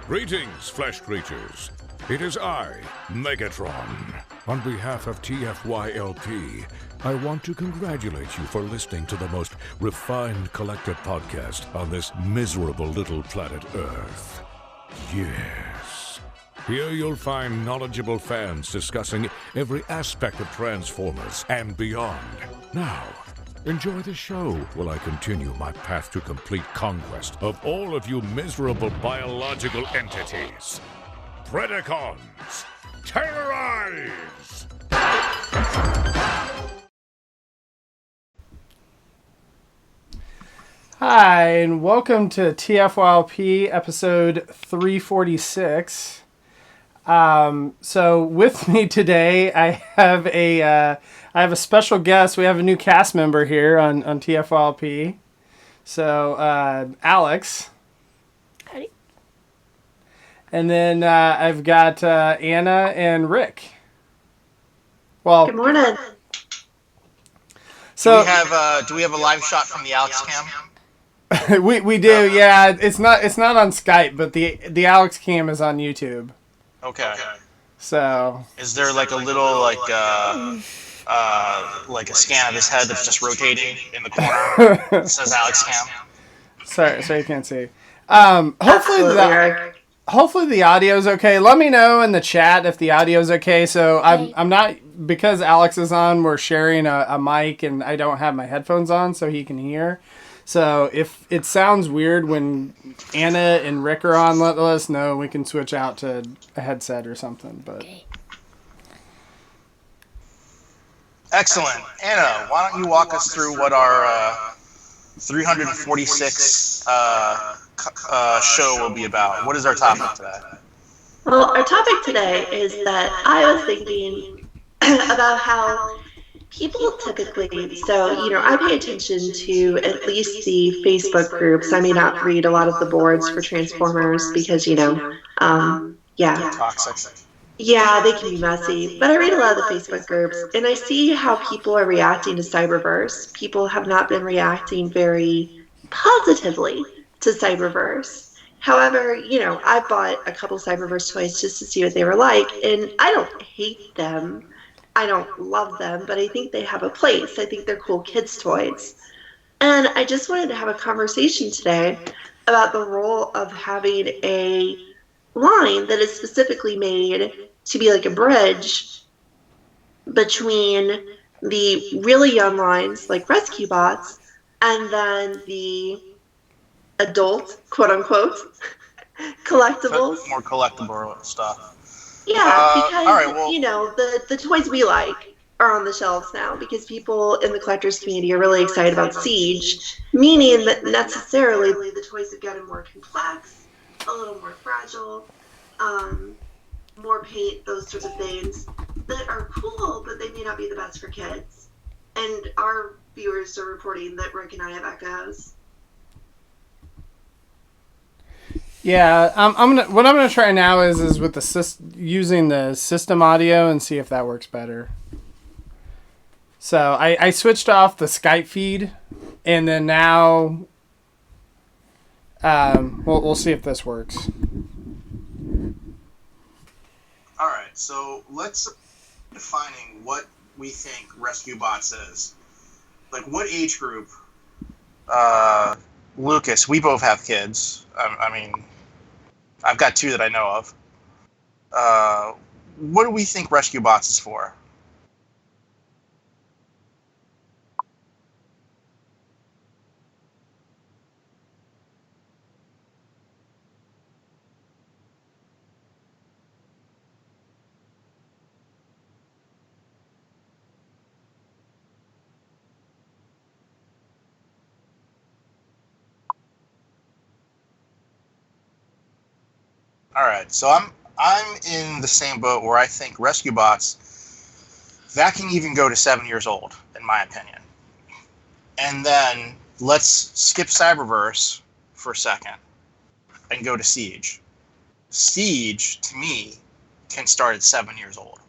Greetings, flesh creatures. It is I, Megatron. On behalf of TFYLP, I want to congratulate you for listening to the most refined collective podcast on this miserable little planet Earth. Yes. Here you'll find knowledgeable fans discussing every aspect of Transformers and beyond. Now, enjoy the show while I continue my path to complete conquest of all of you miserable biological entities. Predacons, terrorize! Hi, and welcome to TFYLP episode 346. So with me today, I have a special guest. We have a new cast member here on TFYLP. So, Alex. Howdy. And then I've got Anna and Rick. Well, Good morning. So do we have a live shot from the Alex cam? we do, yeah. It's not on Skype, but the Alex cam is on YouTube. Okay. So Is there like a little like a scan of his head that's just rotating in the corner? It says Alex cam. sorry you can't see. Hopefully the audio's okay. Let me know in the chat if the audio's okay. So I'm not, because Alex is on, we're sharing a mic and I don't have my headphones on so he can hear. So if it sounds weird when Anna and Rick are on, let us know. We can switch out to a headset or something. But Excellent. Anna, why don't you walk us through what our 346 show will be about? What is our topic today? Well, our topic today is that I was thinking about how people typically, so, I pay attention to at least the Facebook groups. I may not read a lot of the boards for Transformers because, Toxic. Yeah, they can be messy, but I read a lot of the Facebook groups, and I see how people are reacting to Cyberverse. People have not been reacting very positively to Cyberverse. However, I bought a couple Cyberverse toys just to see what they were like, and I don't hate them. I don't love them, but I think they have a place. I think they're cool kids' toys. And I just wanted to have a conversation today about the role of having a line that is specifically made to be like a bridge between the really young lines, like Rescue Bots, and then the adult, quote-unquote, collectibles. More collectible stuff. Yeah, because, all right, well, the toys we like are on the shelves now because people in the collectors community are really excited about Siege, meaning that necessarily the toys have gotten more complex, a little more fragile, more paint, those sorts of things that are cool, but they may not be the best for kids. And our viewers are reporting that Rick and I have echoes. yeah, what I'm gonna try now is with the using the system audio and see if that works better. So I switched off the Skype feed, and then now we'll see if this works. All right, so let's defining what we think Rescue Bots is. Like, what age group? Lucas, we both have kids. I mean, I've got two that I know of. What do we think Rescue Bots is for? All right, so I'm in the same boat where I think Rescue Bots, that can even go to 7 years old, in my opinion. And then let's skip Cyberverse for a second and go to Siege. Siege, to me, can start at 7 years old.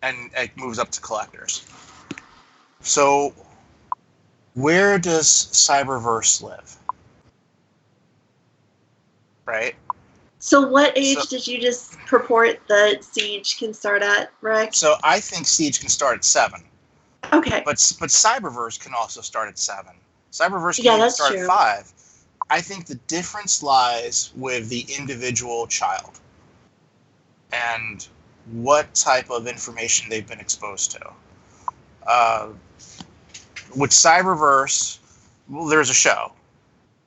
And it moves up to collectors. So where does Cyberverse live? Right? So what age did you just purport that Siege can start at, Rick? So I think Siege can start at 7. Okay. But Cyberverse can also start at 7. Cyberverse can that's start true. at 5. I think the difference lies with the individual child and what type of information they've been exposed to. With Cyberverse, well, there's a show.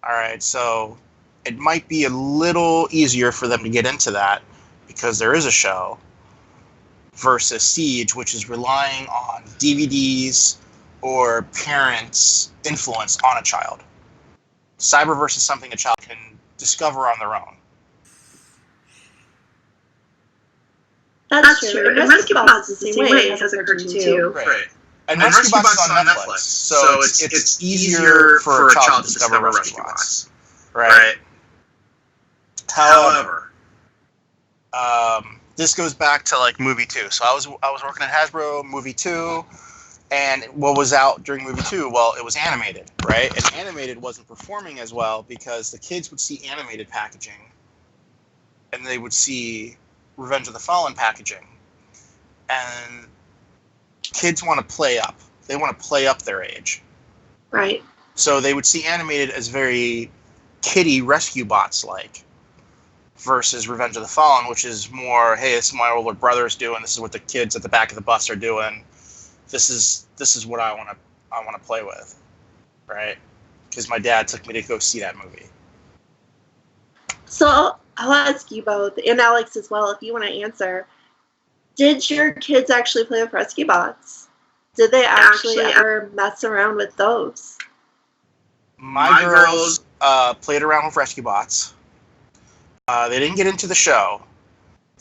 All right, so it might be a little easier for them to get into that because there is a show versus Siege, which is relying on DVDs or parents' influence on a child. Cyberverse is something a child can discover on their own. That's true. And Rescue Bots is the same way. It has a cartoon too. Right. And Rescue Bots is on Netflix, so it's easier for a child to discover Rescue Bots. Right. However, this goes back to like movie 2. So I was working at Hasbro movie 2, and what was out during movie 2? Well, it was animated, right? And animated wasn't performing as well because the kids would see animated packaging, and they would see Revenge of the Fallen packaging, and kids want to play up. They want to play up their age. Right. So they would see animated as very kiddie Rescue Bots like, versus Revenge of the Fallen, which is more, hey, this is what my older brother's doing. This is what the kids at the back of the bus are doing. This is what I want to play with, right? Because my dad took me to go see that movie. So I'll ask you both, and Alex as well, if you want to answer. Did your kids actually play with Rescue Bots? Did they actually ever mess around with those? My girls played around with Rescue Bots. They didn't get into the show.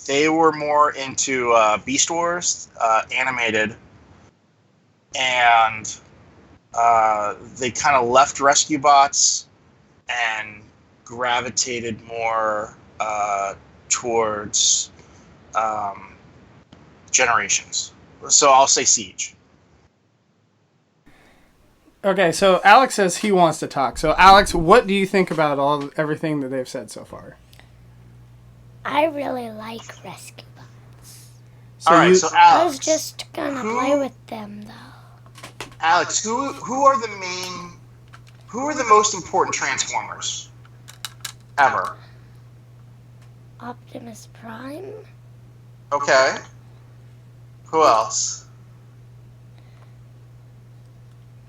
They were more into Beast Wars, animated, and they kind of left Rescue Bots and gravitated more towards Generations. So I'll say Siege. Okay, so Alex says he wants to talk. So Alex, what do you think about everything that they've said so far? I really like Rescue Bots. All right, so Alex, I was just gonna play with them though. Alex, who are the most important Transformers ever? Optimus Prime. Okay. Who else?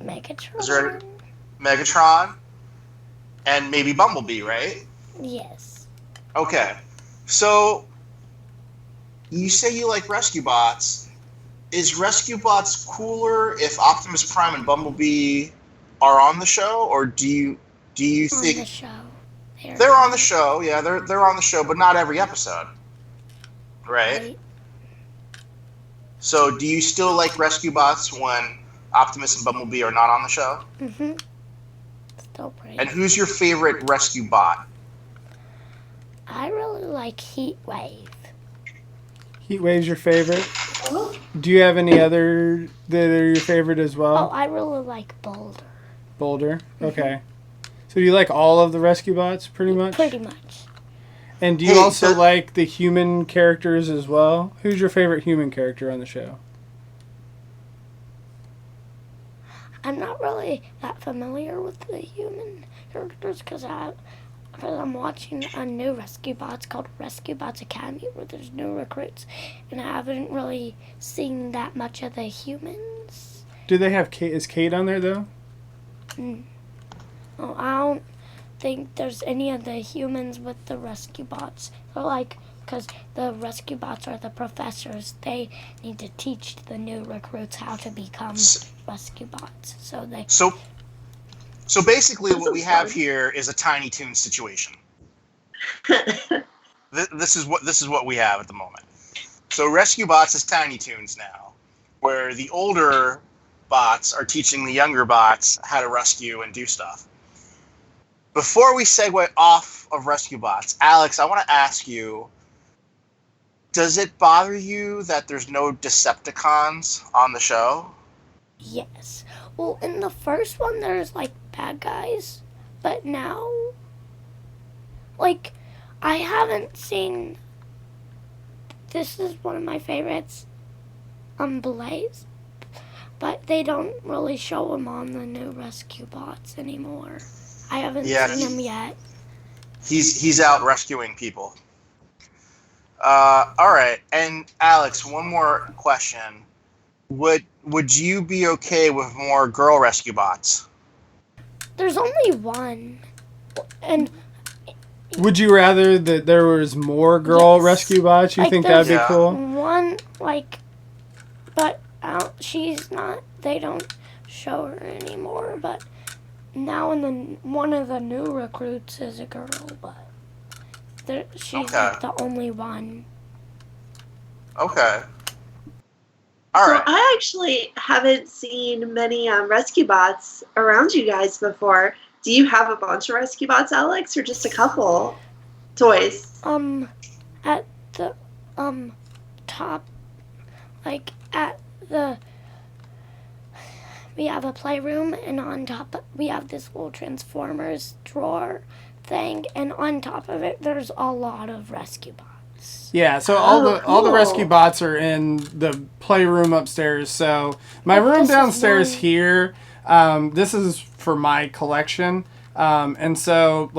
Megatron. Is there Megatron? And maybe Bumblebee, right? Yes. Okay. So, you say you like Rescue Bots. Is Rescue Bots cooler if Optimus Prime and Bumblebee are on the show, or do you think On the show. they're on the show? Yeah, they're on the show, but not every episode, right? So, do you still like Rescue Bots when Optimus and Bumblebee are not on the show? Mhm. Still pretty. And who's your favorite Rescue Bot? I really like Heatwave. Heatwave's your favorite? Do you have any other that are your favorite as Oh, well? I really like Boulder. Boulder? Okay. So you like all of the Rescue Bots, pretty much? Pretty much. And do you also like the human characters as well? Who's your favorite human character on the show? I'm not really that familiar with the human characters because I'm watching a new Rescue Bots called Rescue Bots Academy where there's new recruits, and I haven't really seen that much of the humans. Do they have Kate? Is Kate on there though? Oh, I don't think there's any of the humans with the Rescue Bots. They're like, because the Rescue Bots are the professors, they need to teach the new recruits how to become Rescue Bots. So basically, what we have here is a Tiny Toons situation. This is what we have at the moment. So Rescue Bots is Tiny Toons now, where the older bots are teaching the younger bots how to rescue and do stuff. Before we segue off of Rescue Bots, Alex, I want to ask you, does it bother you that there's no Decepticons on the show? Yes. Well, in the first one, there's, like, bad guys. But now, like, I haven't seen. This is one of my favorites, Blaze, but they don't really show him on the new Rescue Bots anymore. I haven't seen him yet. He's out rescuing people. All right, and Alex, one more question: Would you be okay with more girl rescue bots? There's only one, and would you rather that there was more girl rescue bots? You think that'd be cool? One, but she's not. They don't show her anymore. But now, one of the new recruits is a girl, but she's like the only one. Okay. All right. I actually haven't seen many rescue bots around you guys before. Do you have a bunch of rescue bots, Alex, or just a couple toys? At the top, we have a playroom, and on top we have this little Transformers drawer thing, and on top of it there's a lot of rescue bots. Yeah, so all the rescue bots are in the playroom upstairs. So my room downstairs here, this is for my collection, and so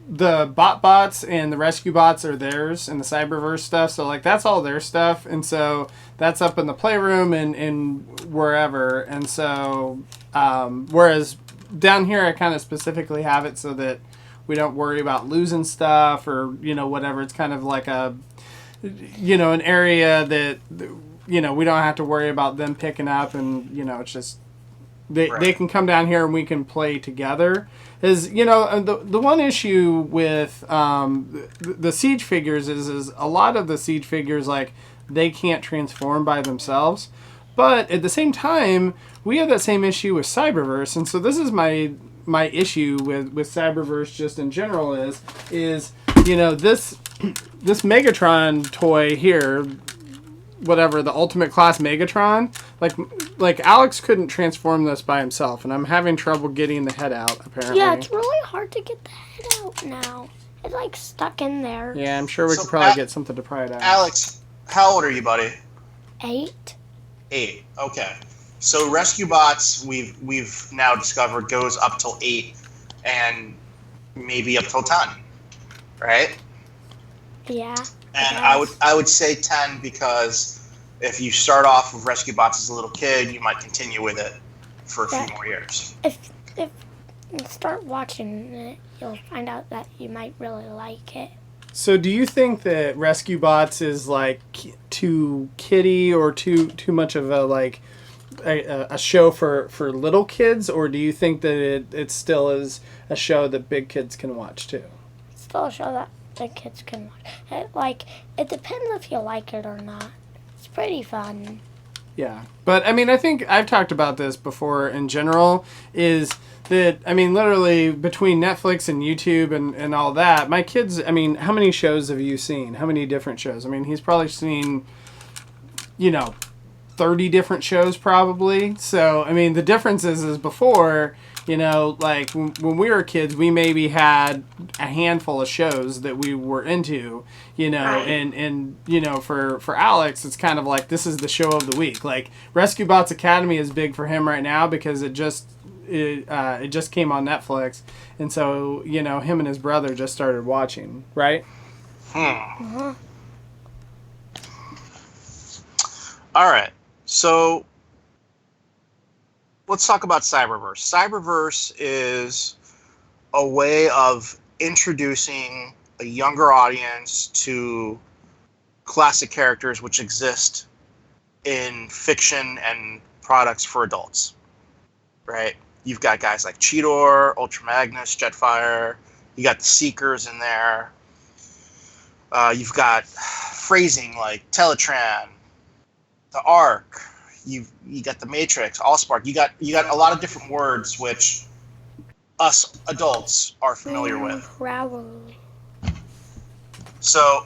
the bots and the rescue bots are theirs, and the Cyberverse stuff. So that's all their stuff, and so that's up in the playroom and wherever. And so whereas down here I kind of specifically have it so that we don't worry about losing stuff or whatever. It's kind of like an area that we don't have to worry about them picking up, and it's just they can come down here and we can play together. Is the one issue with the Siege figures is a lot of the Siege figures they can't transform by themselves, but at the same time we have that same issue with Cyberverse, and so this is my issue with Cyberverse just in general is this Megatron toy here, whatever, the Ultimate Class Megatron, like Alex couldn't transform this by himself, and I'm having trouble getting the head out, apparently. Yeah, it's really hard to get the head out now. It's stuck in there. Yeah, I'm sure we could probably get something to pry it out. Alex, how old are you, buddy? 8. 8. Okay. So rescue bots we've now discovered goes up till 8 and maybe up till 10, right? Yeah. And I would say 10 because if you start off with rescue bots as a little kid, you might continue with it for a few more years. If you start watching it, you'll find out that you might really like it. So do you think that rescue bots is too kiddie or too much of a show for little kids, or do you think that it still is a show that big kids can watch too? It's still a show that big kids can watch. It depends if you like it or not. It's pretty fun. Yeah, but I think I've talked about this before in general, is that, literally between Netflix and YouTube and all that, my kids, how many shows have you seen? How many different shows? He's probably seen, 30 different shows probably. So, the difference is before, when we were kids, we maybe had a handful of shows that we were into, Right. and for Alex, it's kind of this is the show of the week. Rescue Bots Academy is big for him right now because it just came on Netflix, and so him and his brother just started watching, right? Uh-huh. All right, so let's talk about Cyberverse. Cyberverse is a way of introducing a younger audience to classic characters which exist in fiction and products for adults, right? You've got guys like Cheetor, Ultra Magnus, Jetfire. You got the Seekers in there. You've got phrasing like Teletran, the Ark. You got the Matrix, Allspark. You got a lot of different words which us adults are familiar with. Raoul. So,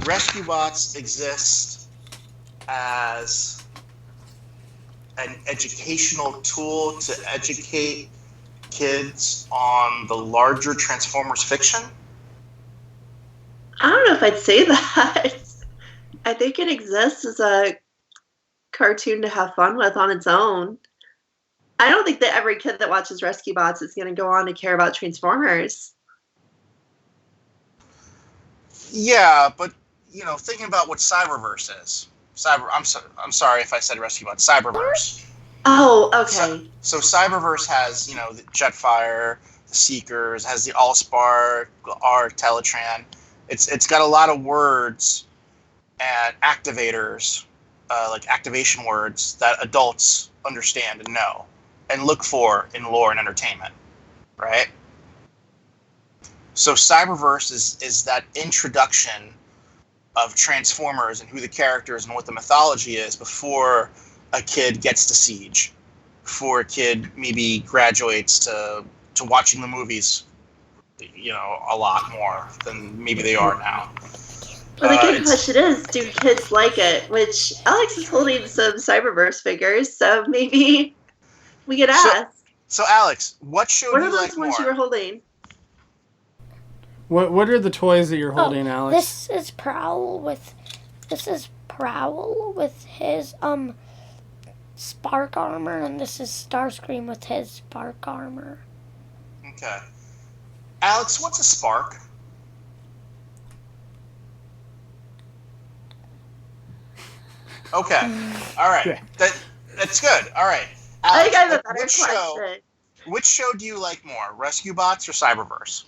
rescue bots exist as an educational tool to educate kids on the larger Transformers fiction. I don't know if I'd say that. I think it exists as a cartoon to have fun with on its own. I don't think that every kid that watches Rescue Bots is going to go on to care about Transformers. Yeah, but thinking about what Cyberverse is. I'm sorry if I said Rescue Bots. Cyberverse. Oh, okay. So Cyberverse has the Jetfire, the Seekers, has the Allspark, our Teletran. It's got a lot of words and activators, like activation words that adults understand and know and look for in lore and entertainment, right? So Cyberverse is that introduction of Transformers and who the characters and what the mythology is before a kid gets to Siege, before a kid maybe graduates to watching the movies, a lot more than maybe they are now. Well, the good question is, do kids like it? Which Alex is holding some Cyberverse figures, so maybe we could ask. So Alex, what show do you like more? What are those ones you were holding? What are the toys that you're holding, Alex? This is Prowl with his Spark armor, and this is Starscream with his Spark armor. Okay. Alex, what's a spark? Okay. All right. That's good. All right. Alex, I think I have a better question. Which show do you like more, Rescue Bots or Cyberverse?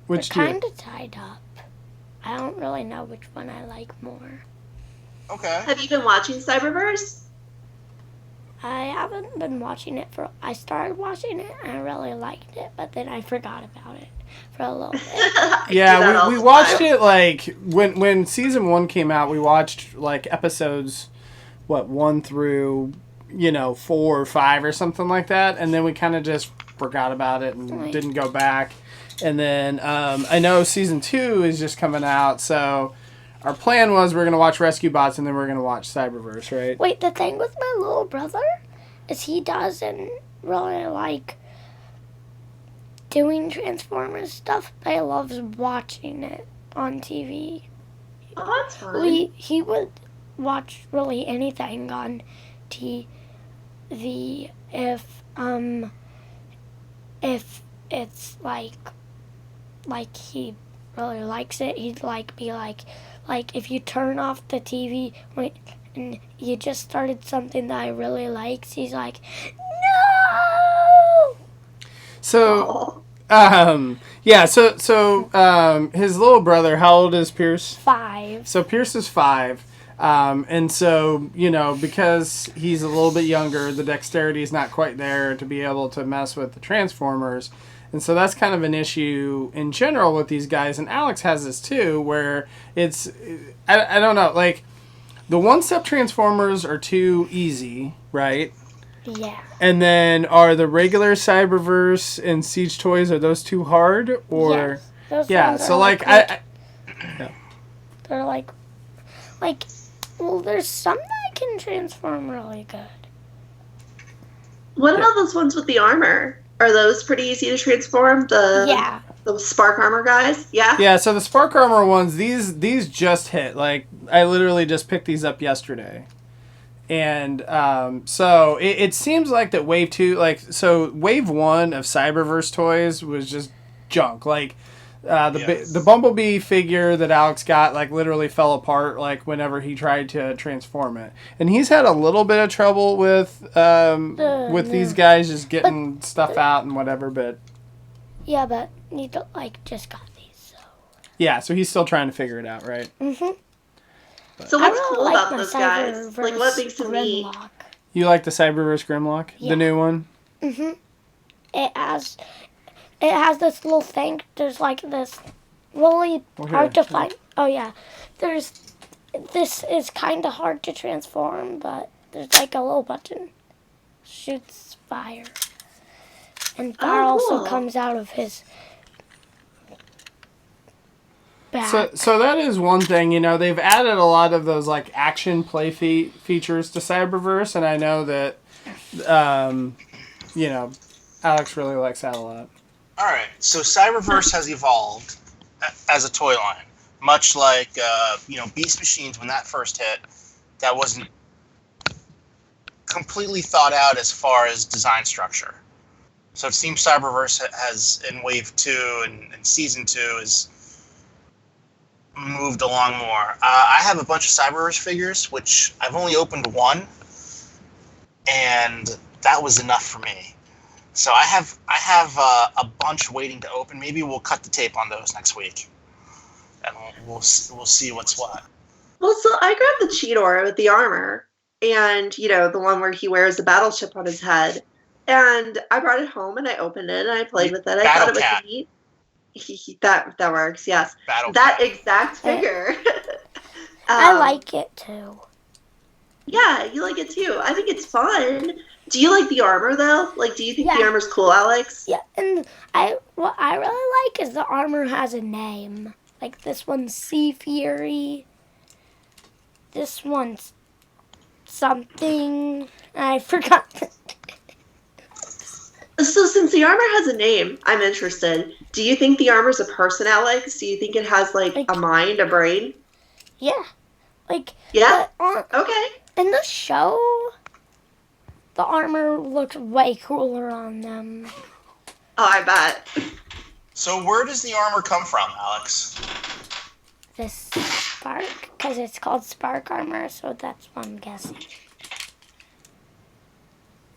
Which They're kind of tied up. I don't really know which one I like more. Okay. Have you been watching Cyberverse? I haven't been watching it I started watching it and I really liked it, but then I forgot about it for a little bit. Yeah, we watched it like when season 1 came out. We watched like episodes, 1 through 4 or 5 or something like that, and then we kind of just forgot about it and didn't go back. And then I know season 2 is just coming out, so our plan was we're going to watch Rescue Bots and then we're going to watch Cyberverse, right? Wait, the thing with my little brother is he doesn't really like doing Transformers stuff, but he loves watching it on TV. Oh, that's fun. He would watch really anything on TV if it's like he really likes it. He'd be like if you turn off the TV and you just started something that I really liked, he's like, no. So, his little brother, how old is Pierce? 5. So Pierce is 5. And so, because he's a little bit younger, the dexterity is not quite there to be able to mess with the Transformers. And so that's kind of an issue in general with these guys. And Alex has this too, where it's, I don't know, like, the one-step Transformers are too easy, right? Yeah. And then are the regular Cyberverse and Siege toys, are those too hard? Or Yes, so like they're like well, there's some that can transform really good. What about those ones with the armor? Are those pretty easy to transform? The Spark armor guys? Yeah? Yeah, so the Spark armor ones, these just hit. Like, I literally just picked these up yesterday. And so it seems like that Wave 2, Wave 1 of Cyberverse toys was just junk. Like, the Bumblebee figure that Alex got, literally fell apart, whenever he tried to transform it. And he's had a little bit of trouble with these guys just getting stuff out and whatever, but... Yeah, but he just got these, so... Yeah, so he's still trying to figure it out, right? Mm-hmm. So what's cool about those guys? What makes them neat? You like the Cyberverse Grimlock? Yeah. The new one? Mm-hmm. It has this little thing. There's this really hard to find. Oh yeah, this is kind of hard to transform, but there's a little button, shoots fire, and fire also comes out of his back. So that is one thing. They've added a lot of those action play features to Cyberverse, and I know that Alex really likes that a lot. All right, so Cyberverse has evolved as a toy line, much like Beast Machines when that first hit. That wasn't completely thought out as far as design structure. So it seems Cyberverse has, in Wave 2 and Season 2, has moved along more. I have a bunch of Cyberverse figures, which I've only opened one, and that was enough for me. So I have a bunch waiting to open. Maybe we'll cut the tape on those next week, and we'll see what's what. Well, so I grabbed the Cheetor with the armor, and the one where he wears the battleship on his head. And I brought it home and I opened it and I played with it. I thought it was neat. That works, yes. That exact figure. I like it too. Yeah, you like it too. I think it's fun. Do you like the armor though? Like, do you think the armor's cool, Alex? Yeah, and what I really like is the armor has a name. Like this one's Sea Fury. This one's something. I forgot. So since the armor has a name, I'm interested. Do you think the armor's a person, Alex? Do you think it has like a mind, a brain? Yeah. Yeah? Okay. In the show, the armor looked way cooler on them. Oh, I bet. So where does the armor come from, Alex? This Spark, because it's called Spark armor, so that's what I'm guessing.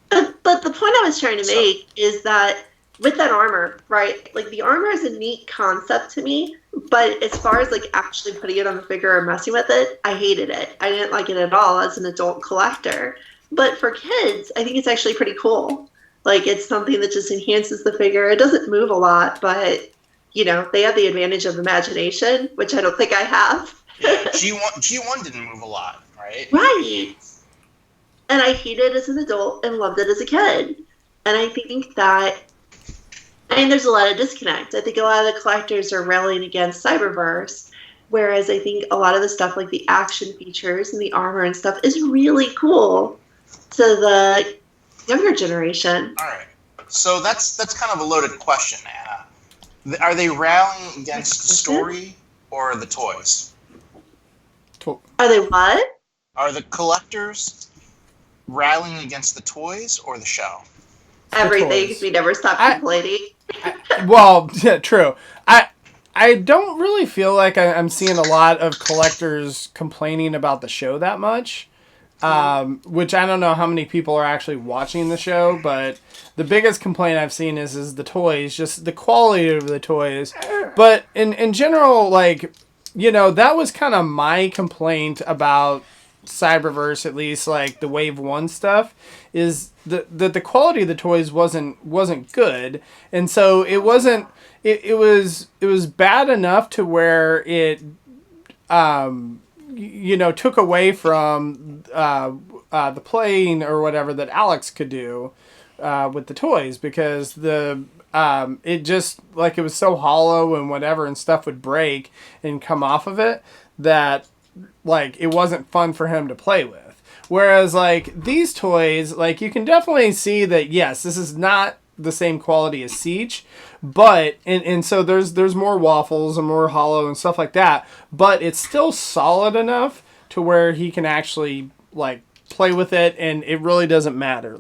But the point I was trying to make is that with that armor, right? Like the armor is a neat concept to me, but as far as like actually putting it on the figure or messing with it, I hated it. I didn't like it at all as an adult collector. But for kids, I think it's actually pretty cool. Like it's something that just enhances the figure. It doesn't move a lot, but they have the advantage of imagination, which I don't think I have. Yeah, G1 didn't move a lot, right? Right. And I hated it as an adult and loved it as a kid. And I think that, there's a lot of disconnect. I think a lot of the collectors are railing against Cyberverse, whereas I think a lot of the stuff like the action features and the armor and stuff is really cool to the younger generation. All right. So that's kind of a loaded question, Anna. Are they rallying against the story or the toys? Are they what? Are the collectors rallying against the toys or the show? Everything. We never stop complaining. Well, yeah, true. I don't really feel like I'm seeing a lot of collectors complaining about the show that much. Which I don't know how many people are actually watching the show, but the biggest complaint I've seen is the toys, just the quality of the toys. But in general, that was kind of my complaint about Cyberverse, at least like the Wave 1 stuff, is that the quality of the toys wasn't good, and so it wasn't it was bad enough to where it took away from the playing or whatever that Alex could do with the toys, because it just it was so hollow and whatever, and stuff would break and come off of it that it wasn't fun for him to play with. Whereas these toys, you can definitely see that yes, this is not the same quality as Siege, but and so there's more waffles and more hollow and stuff like that, but it's still solid enough to where he can actually play with it, and it really doesn't matter.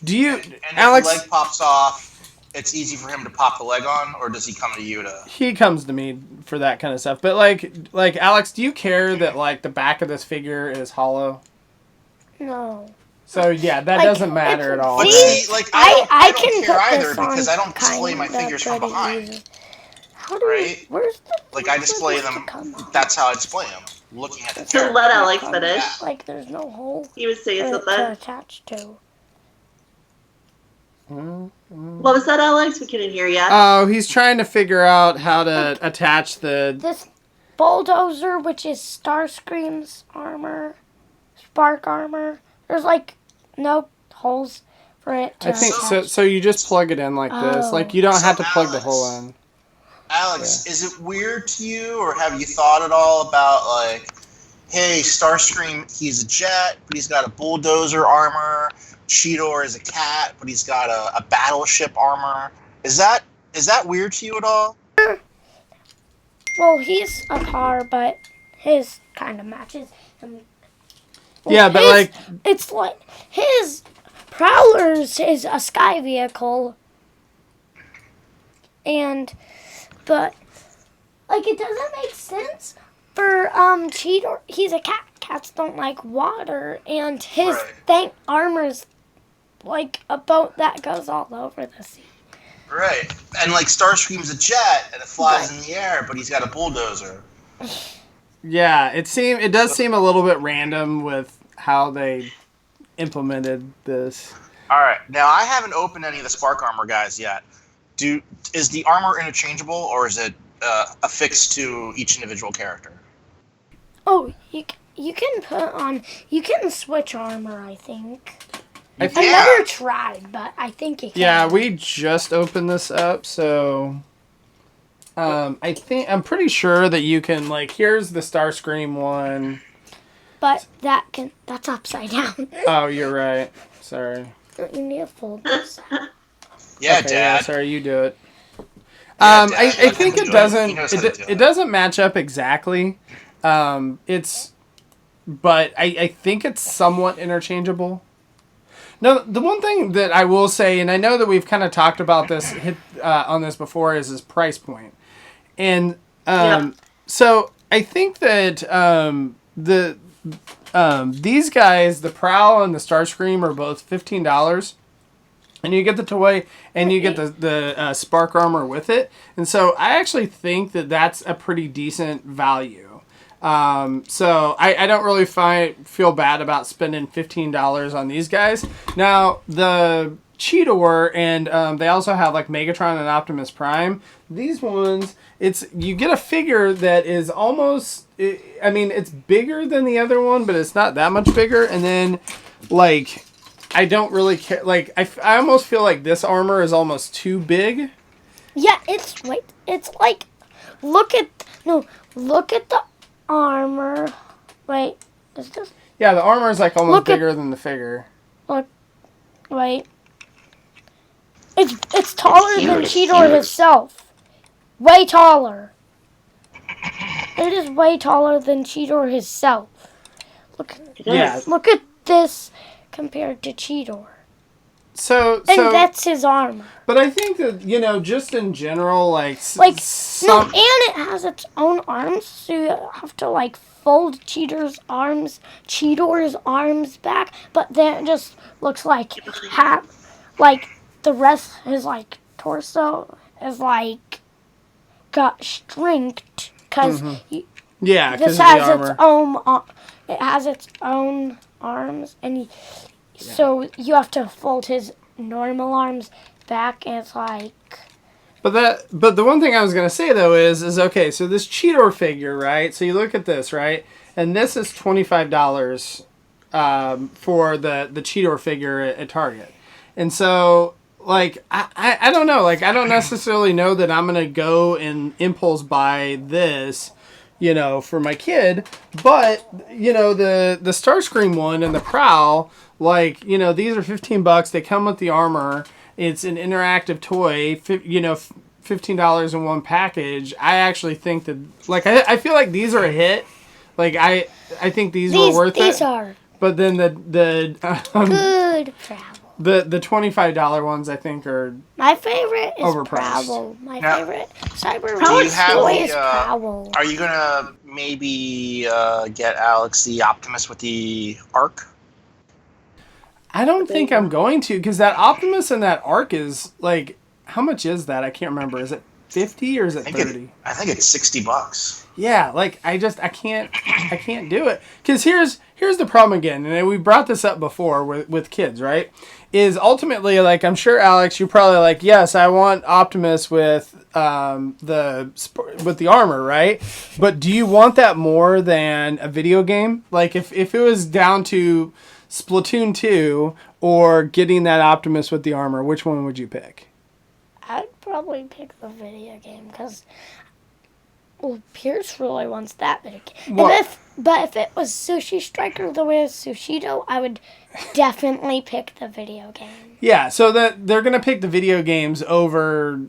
Do you, and Alex? If the leg pops off, it's easy for him to pop the leg on, or does he come to you to? He comes to me for that kind of stuff. But like Alex, do you care that the back of this figure is hollow? No. So yeah, that doesn't matter at all. But see, I don't care either, because I don't display my figures from behind. How do we, where's the I display them. That's how I display them, looking at the So character. let Alex finish. There's no hole. He was saying to something. attach to. What was that, Alex? We couldn't hear yet. Oh, he's trying to figure out how to attach this bulldozer, which is Starscream's armor, Spark armor. There's no holes for it to I think attach. so you just plug it in like this. You don't have to plug the hole in. Alex, is it weird to you, or have you thought at all about hey, Starscream, he's a jet, but he's got a bulldozer armor. Cheetor is a cat, but he's got a battleship armor. Is that Is that weird to you at all? Well, he's a car, but his kind of matches him. Well, Yeah, but it's like his Prowler's is a sky vehicle, but like it doesn't make sense for Cheetor. He's a cat. Cats don't like water, and his armor's like a boat that goes all over the sea. Right. And like Starscream's a jet and it flies in the air, but he's got a bulldozer. Yeah, it does seem a little bit random with how they implemented this. All right. Now I haven't opened any of the Spark Armor guys yet. Is the armor interchangeable or is it affixed to each individual character? Oh, you can switch armor, I think. I I've never tried, but I think you can. Yeah, we just opened this up, so I'm pretty sure that you can, like, here's the Starscream one. But that's upside down. Oh, you're right. Sorry. You need to fold this out. Yeah, Okay, Dad. yeah, sorry, you do it. Dad, I think it doesn't. It doesn't match up exactly. But I think it's somewhat interchangeable. No, the one thing that I will say, and I know that we've kind of talked about this on this before, is his price point, and so I think that these guys, the Prowl and the Starscream, are both $15. And you get the toy, and you get the Spark Armor with it. And so I actually think that that's a pretty decent value. So I don't really feel bad about spending $15 on these guys. Now, the Cheetor, and they also have like Megatron and Optimus Prime. These ones, you get a figure that is almost, it's bigger than the other one, but it's not that much bigger. And then, like, I don't really care. Like, I almost feel like this armor is almost too big. Yeah, it's like, look at the armor. Wait, is this? Yeah, the armor is like almost bigger than the figure. Look, wait. It's taller than Cheetor himself. Way taller. It is way taller than Cheetor himself. Look at this compared to Cheetor. So that's his armor. But I think that, just in general, and it has its own arms, so you have to like fold Cheetor's arms back, but then it just looks like the rest is like torso is like got strinked because this has its own. It has its own arms, and so you have to fold his normal arms back, and it's like. But the one thing I was gonna say though is okay. So this Cheetor figure, right? So you look at this, right? And this is $25 for the Cheetor figure at Target, and so. Like, I don't know. Like, I don't necessarily know that I'm going to go and impulse buy this, for my kid. But, the Starscream one and the Prowl, like, these are $15. They come with the armor. It's an interactive toy, $15 in one package. I actually think that, like, I feel like these are a hit. Like, I think these were worth it. These are. But then the good Prowl. The $25 ones, I think, are my favorite is overpriced. Prowl. My favorite Cyber toy is Prowl. Are you gonna maybe get Alex the Optimus with the Arc? I don't think I'm going to, because that Optimus and that Arc is like, how much is that? I can't remember. Is it 50 or is it 30? I think it's $60. Yeah, like I can't do it. Because here's the problem again, and we brought this up before with kids, right? Is ultimately, like, I'm sure, Alex, you're probably like, yes, I want Optimus with the armor, right? But do you want that more than a video game? Like, if it was down to Splatoon 2 or getting that Optimus with the armor, which one would you pick? I'd probably pick the video game because, Pierce really wants that video game. But if it was Sushi Striker the way it's Sushido, I would definitely pick the video game. Yeah, so that they're gonna pick the video games over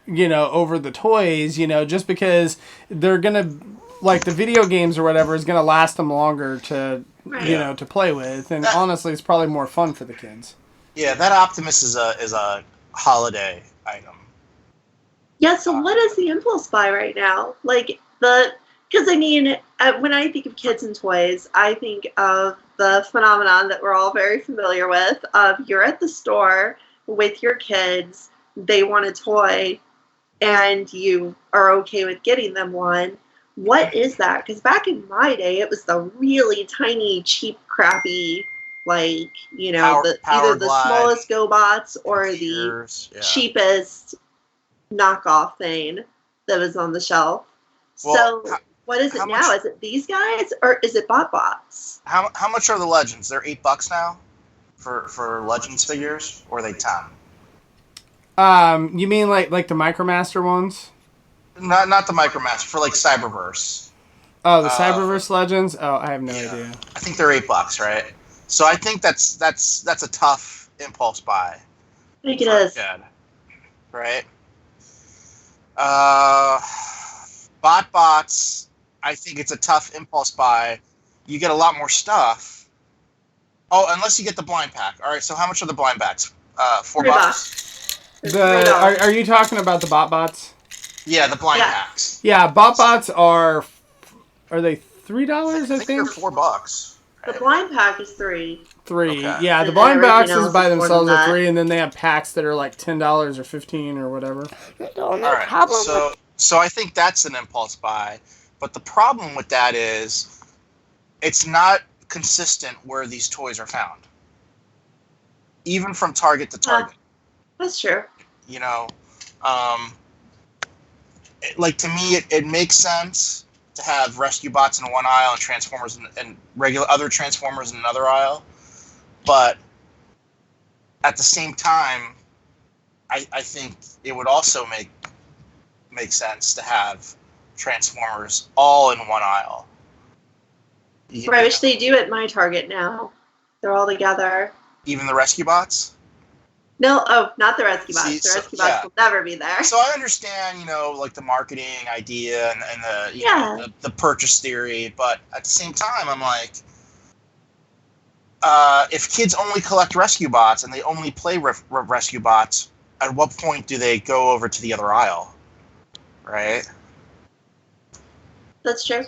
over the toys, just because they're going to, like, the video games or whatever is going to last them longer to, Right. to play with. And honestly, it's probably more fun for the kids. Yeah, that Optimus is a holiday item. Yeah, so what is the impulse buy right now? Like, because I mean, when I think of kids and toys, I think of the phenomenon that we're all very familiar with of you're at the store with your kids, they want a toy, and you are okay with getting them one. What is that? Because back in my day, it was the really tiny, cheap, crappy, like, Power either the Glide, smallest GoBots or the computers, yeah. cheapest knockoff thing that was on the shelf. Well, So what is it how now? much- Is it these guys or is it BotBots? How much are the Legends? They're $8 now for Legends figures, or are they 10? You mean like the MicroMaster ones? Not the Micromaster, for like Cyberverse. Oh, the Cyberverse Legends? Oh, I have no idea. I think they're $8, right? So I think that's a tough impulse buy. I think it is. Good. Right? BotBots, I think it's a tough impulse buy. You get a lot more stuff. Oh, unless you get the blind pack. All right, so how much are the blind packs? $4. $3. It's $3. Are you talking about the BotBots? Yeah, the blind Yeah. packs. Yeah, BotBots are they $3? I think they're $4. The blind pack is $3. Three. Okay. Yeah, the And blind everything boxes else by is more themselves than are that. $3, and then they have packs that are like $10 or $15 or whatever. The only All right, problem so I think that's an impulse buy, but the problem with that is it's not consistent where these toys are found, even from Target to Target. That's true. Like, to me, it makes sense to have Rescue Bots in one aisle and Transformers and regular other Transformers in another aisle, but at the same time, I think it would also make sense to have Transformers all in one aisle. Right, which they do at my Target now. They're all together. Even the Rescue Bots? No, not the Rescue Bots. See, The so- Rescue Bots yeah. will never be there. So I understand, like the marketing idea and the Yeah. the purchase theory, but at the same time, I'm like, if kids only collect Rescue Bots and they only play Rescue Bots, at what point do they go over to the other aisle? Right? That's true.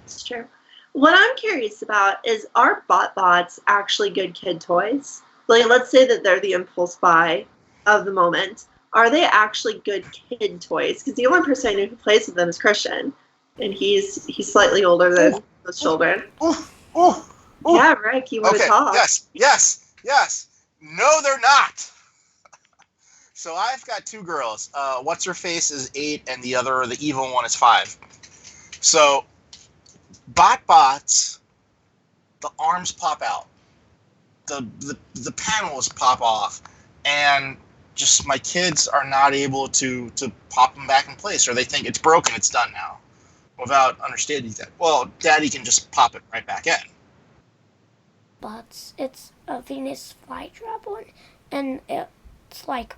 That's true. What I'm curious about is, are BotBots actually good kid toys? Like, let's say that they're the impulse buy of the moment. Are they actually good kid toys? Because the only person I know who plays with them is Christian, and he's slightly older than those children. Oh, Yeah, Rick, you want to okay. talk? Yes. No, they're not. So I've got two girls. What's her face is 8, and the evil one is 5. So BotBots, the arms pop out, the panels pop off, and just my kids are not able to pop them back in place, or they think it's broken, it's done now, without understanding that. Well, Daddy can just pop it right back in. but it's a Venus flytrap one, and it's like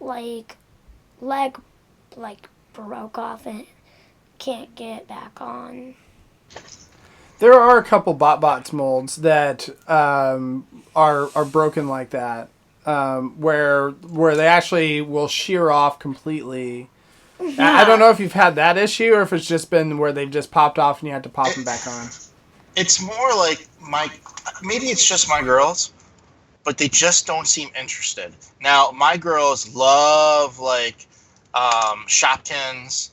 leg broke off and can't get it back on. There are a couple BotBots molds that are broken like that, where they actually will shear off completely. I don't know if you've had that issue or if it's just been where they've just popped off and you had to pop them back on. It's more like maybe it's just my girls, but they just don't seem interested. Now, my girls love Shopkins.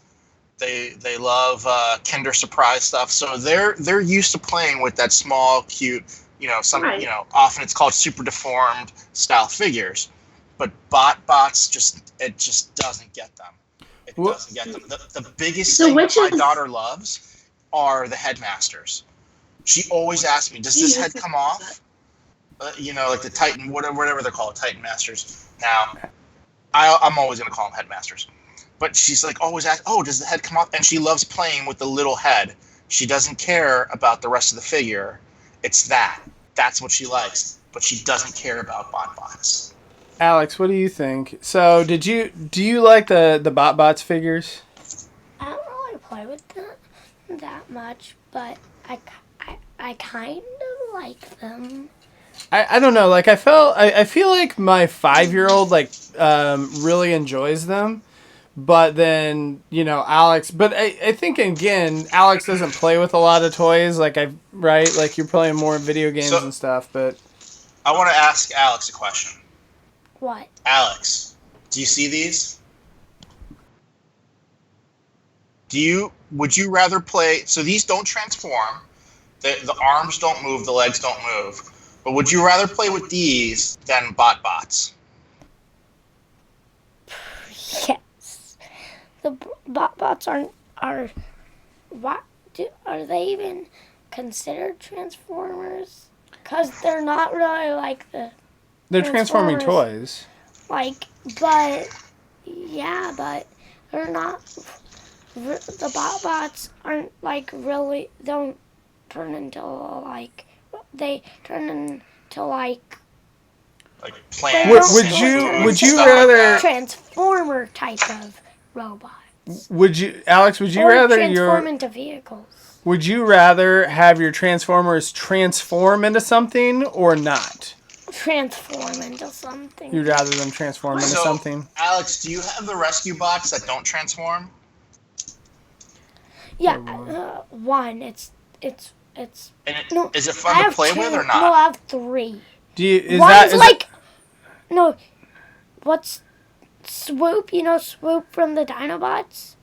They love Kinder Surprise stuff. So they're used to playing with that small, cute, Right. often it's called super deformed style figures. But BotBots just doesn't get them. It doesn't get them. The biggest thing that my daughter loves are the headmasters. She always asks me, "Does this head come off?" Like the Titan, whatever they're called, Titan Masters. Now, I'm always going to call them headmasters. But she's like always asks, "Oh, does the head come off?" And she loves playing with the little head. She doesn't care about the rest of the figure. It's that's what she likes. But she doesn't care about BotBots. Alex, what do you think? So, do you like the BotBots figures? I don't really play with them that much, but I kind of like them. I don't know. Like I feel like my 5-year-old really enjoys them, but then Alex. But I think again Alex doesn't play with a lot of toys. Right. Like you're playing more video games So- and stuff. But I want to ask Alex a question. What? Alex, do you see these? Would you rather play? So these don't transform. The arms don't move. The legs don't move. But would you rather play with these than BotBots? Yes. The BotBots are what? Are they even considered Transformers? Because they're not really like the they're transforming Transformers. toys. but they're not. The BotBots aren't really don't turn into they turn into Like Would plants. would you stuff rather- Like that? Transformer type of robots. Alex? Would you Or rather transform into vehicles. Would you rather have your Transformers transform into something or not? Transform into something. You'd rather them transform into So, something? Alex, do you have the rescue bots that don't transform? Yeah, one. It's. And No, is it I fun to have play two. with or No, not? I have three. Is One's that no. What's Swoop? You know Swoop from the Dinobots.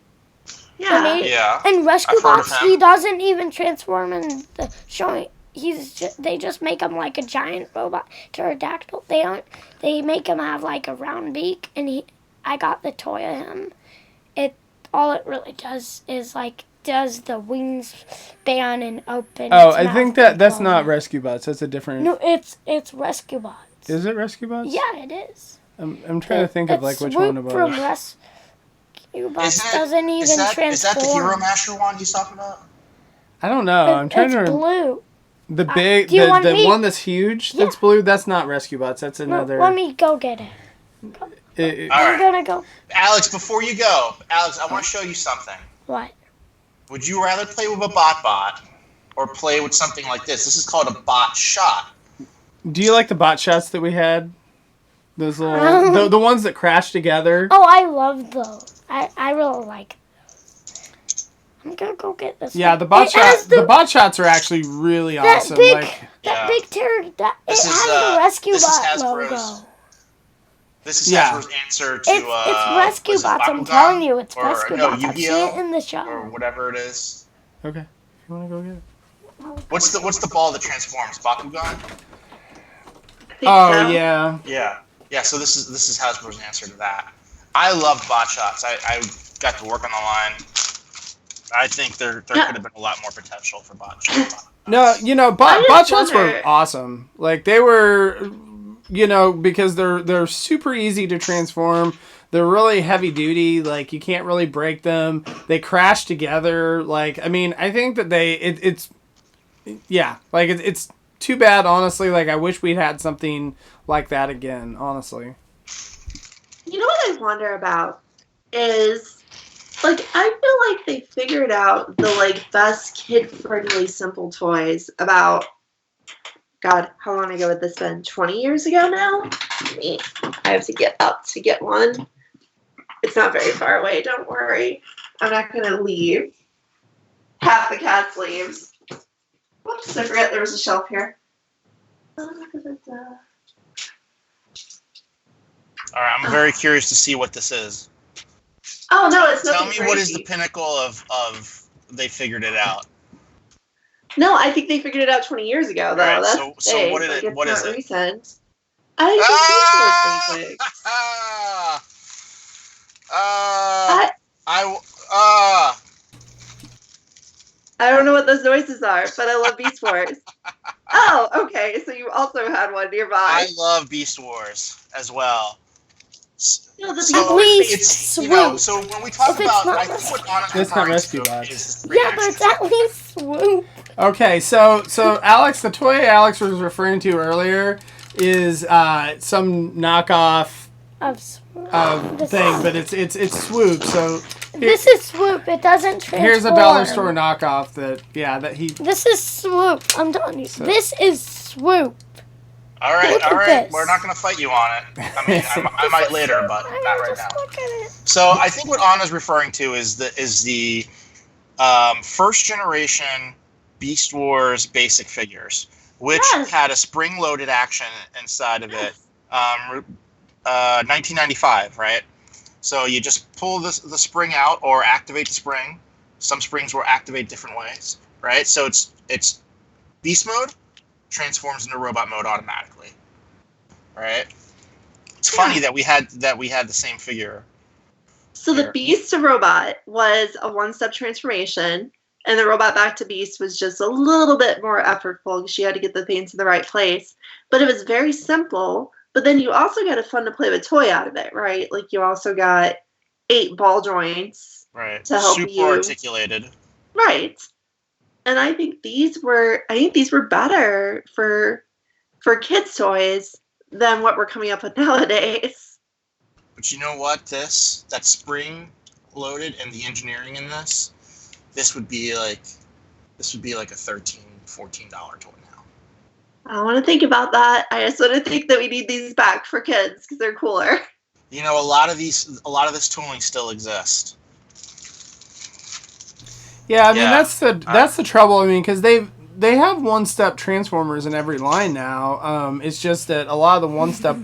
Yeah. Yeah. And Rescue I've heard of Bots, him. he doesn't even transform in the showing. They just make him like a giant robot pterodactyl. They make him have like a round beak, and I got the toy of him. All it really does is does the wings span and open. Oh, its I mouth think and that's go not in. Rescue Bots. That's a different. No, it's Rescue Bots. Is it Rescue Bots? Yeah, it is. I'm trying to think of which Swoop one it from was. Rescue Bots Is doesn't even transform. is that the Hero Masher one he's talking about? I don't know. I'm trying It's to. blue. The big, do you want the me- one that's huge, that's blue. That's not Rescue Bots. That's No, another. let me go get it. All I'm right. gonna go. Alex, before you go, Alex, I want to show you something. What? Would you rather play with a BotBot or play with something like this? This is called a bot shot. Do you like the bot shots that we had? Those little, the ones that crash together. Oh, I love those. I really like those. I'm gonna go get this. Yeah, one. the bot It has shots. The bot shots are actually really that awesome. big, Like, Yeah. big it This is, has the Rescue this is Bot Hasbro's- logo. This is Yeah. Hasbro's answer to It's Rescue was it Bots. I'm Bakugan? telling you, it's Or, Rescue no, Bots. I see Yu-Gi-Oh! it in the Or show. whatever it is. okay, if you want to go get it. What's the ball that transforms? Bakugan? I think Oh so. yeah. Yeah. So this is Hasbro's answer to that. I love bot shots. I got to work on the line. I think there could have been a lot more potential for bot shots. No, I bot just shots were wonder- awesome. Like they were, because they're super easy to transform. They're really heavy duty. Like you can't really break them. They crash together. Like I mean, I think that it's too bad. Honestly, like I wish we'd had something like that again. Honestly. You know what I wonder about is, I feel like they figured out the best kid-friendly simple toys about, God, how long ago would this been? 20 years ago now? I have to get up to get one. It's not very far away, don't worry. I'm not gonna leave. Half the cat's leaves. Whoops, I forgot there was a shelf here. All right, I'm very curious to see what this is. Oh no, it's Tell nothing me what is the crazy. pinnacle of they figured it out. No, I think they figured it out 20 years ago, though. Right, That's so big. what is it- It's what is not it? recent. I think it's basic. I don't know what those noises are, but I love Beast Wars. Oh, okay. So you also had one nearby. I love Beast Wars as well. No, the So Beast Wars least basic. it's, you know, Swoop. so when we talk If it's about, not I think what Anna's That's not referring Rescue to Bots. is Yeah, but it's at least Swoop. Okay, so Alex, the toy Alex was referring to earlier, is some knockoff Of thing, but it's Swoop. So this is Swoop. It doesn't transform. here's a dollar store knockoff that he. This is Swoop. I'm telling you. This is Swoop. All right, Look all at right. this. We're not going to fight you on it. I mean, I might later, but not right Just now. look at it. So I think what Anna's referring to is the first generation Beast Wars basic figures, which had a spring-loaded action inside of it. 1995, right? So you just pull the spring out or activate the spring. Some springs will activate different ways, right? So it's beast mode, transforms into robot mode automatically, right? It's funny that we had the same figure. So the beast to robot was a one-step transformation, and the robot back to beast was just a little bit more effortful because she had to get the things in the right place. But it was very simple. But then you also got a fun to play with toy out of it, right? Like you also got 8 ball joints, right? To help Super you. articulated, right? And I think these were better for kids' toys than what we're coming up with nowadays. But you know what? That spring loaded and the engineering in this would be like a $13, $14 toy now. I don't want to think about that. I just want to think that we need these back for kids because they're cooler. You know, a lot of this tooling still exists. Yeah, I mean that's the trouble. I mean, because they have one-step transformers in every line now. It's just that a lot of the one-step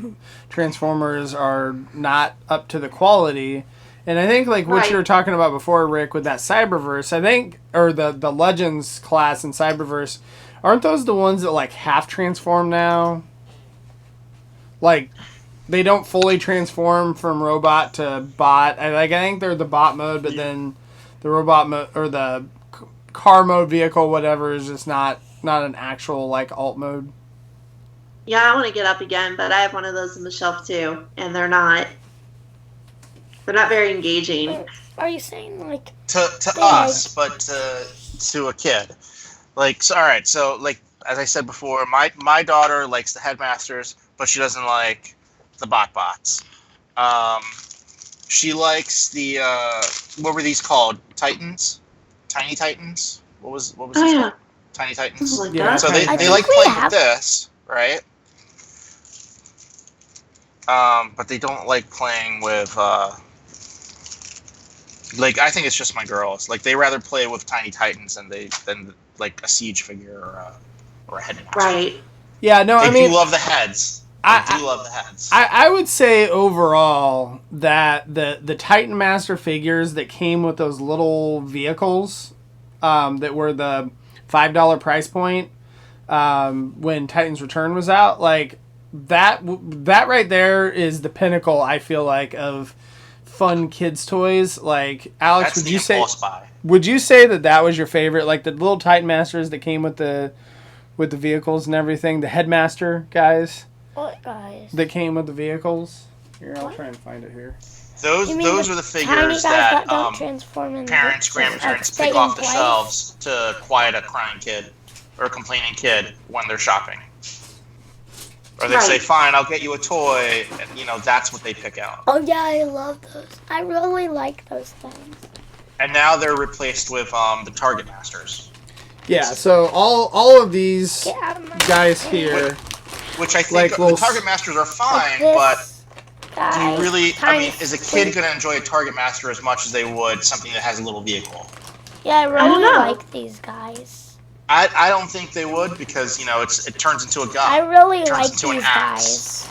transformers are not up to the quality. And I think like what you were talking about before, Rick, with that Cyberverse, I think, or the Legends class in Cyberverse, aren't those the ones that like half transform now? Like they don't fully transform from robot to bot. I think they're the bot mode, but then the robot mode or the car mode vehicle, whatever, is just not an actual like alt mode. Yeah, I want to get up again, but I have one of those on the shelf too, and they're not very engaging. Are you saying like to us, but to a kid? Like, so, all right, so like as I said before, my daughter likes the headmasters, but she doesn't like the bots. She likes the what were these called? Titans, Tiny Titans. What was this called? Tiny Titans. Like that. So they like playing with this, right? But they don't like playing with like I think it's just my girls. Like they rather play with Tiny Titans than like a siege figure or a headmaster. Right. Yeah, no, I mean, do love the heads. I do love the heads. I would say overall that the Titan Master figures that came with those little vehicles that were the $5 price point when Titan's Return was out, like that right there is the pinnacle, I feel like, of fun kids toys. Like Alex, would you say that was your favorite, like the little Titan Masters that came with the vehicles and everything, the Headmaster guys? What guys? That came with the vehicles. Here, I'll try and find it here. Those are the figures that parents, grandparents pick off the shelves to quiet a crying kid or a complaining kid when they're shopping. Or they say, fine, I'll get you a toy, and that's what they pick out. Oh yeah, I love those. I really like those things. And now they're replaced with the Target Masters. Yeah, so all of these guys here, which I think the Target Masters are fine, but do you really? I mean, is a kid going to enjoy a Target Master as much as they would something that has a little vehicle? Yeah, I really like these guys. I don't think they would because it turns into a gun. I really like these guys.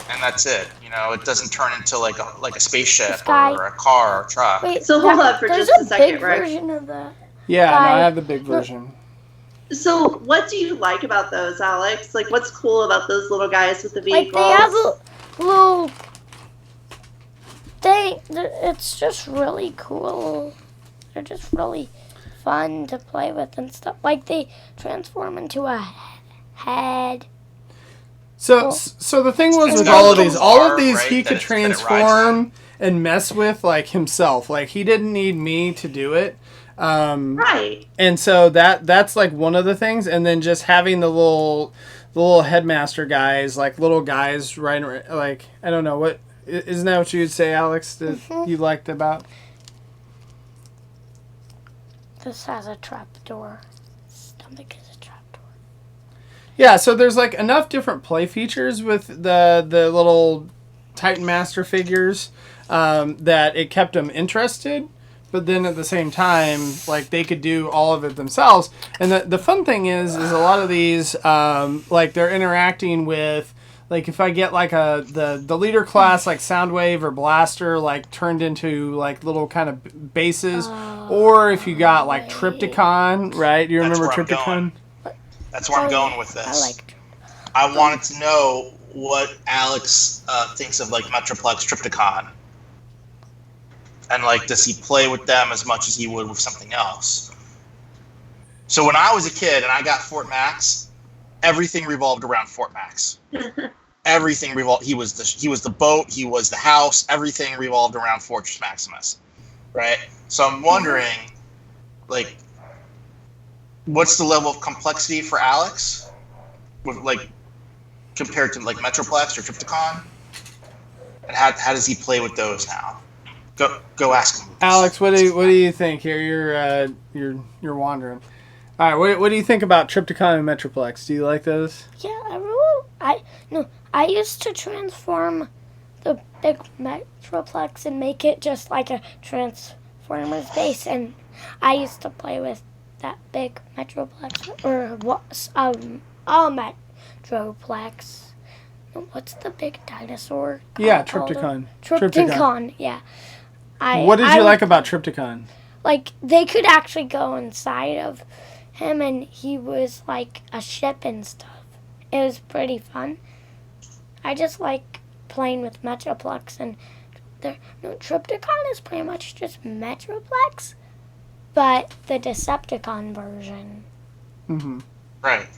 And that's it. It doesn't turn into like a spaceship or a car or a truck. Wait, so hold on for just a second, right? There's a big version of that. Yeah, no, I have the big version. So, what do you like about those, Alex? Like, what's cool about those little guys with the vehicles? Like, they have a little... It's just really cool. They're just really fun to play with and stuff. Like, they transform into a head. So the thing was with all of these, he could transform and mess with, like, himself. Like, he didn't need me to do it. Right. And so that's like one of the things, and then just having the the little headmaster guys, like little guys, right? Like, I don't know what. Isn't that what you would say, Alex? That you liked about? This has a trap door. Stomach is a trap door. Yeah, so there's like enough different play features with the little Titan Master figures that it kept them interested. But then at the same time, like they could do all of it themselves. And the fun thing is a lot of these, like they're interacting with, like if I get like the leader class, like Soundwave or Blaster, like turned into like little kind of bases, or if you got like Triptychon, right? Do you remember Triptychon? That's where I'm going with this. I I wanted to know what Alex thinks of like Metroplex Triptychon. And like, does he play with them as much as he would with something else? So when I was a kid and I got Fort Max, everything revolved around Fort Max. Everything revolved. He was the boat. He was the house. Everything revolved around Fortress Maximus, right? So I'm wondering, like, what's the level of complexity for Alex, with like compared to like Metroplex or Triptychon, and how does he play with those now? Go ask him. Alex, what do you think? Here you're wandering. All right, what do you think about Triptychon and Metroplex? Do you like those? Yeah, I used to transform the big Metroplex and make it just like a Transformers base, and I used to play with that big Metroplex or Metroplex. What's the big dinosaur? Yeah, Triptychon. Triptychon. Yeah. What did you like about Triptychon? Like, they could actually go inside of him, and he was like a ship and stuff. It was pretty fun. I just like playing with Metroplex, and Triptychon is pretty much just Metroplex, but the Decepticon version. Mm-hmm. Right.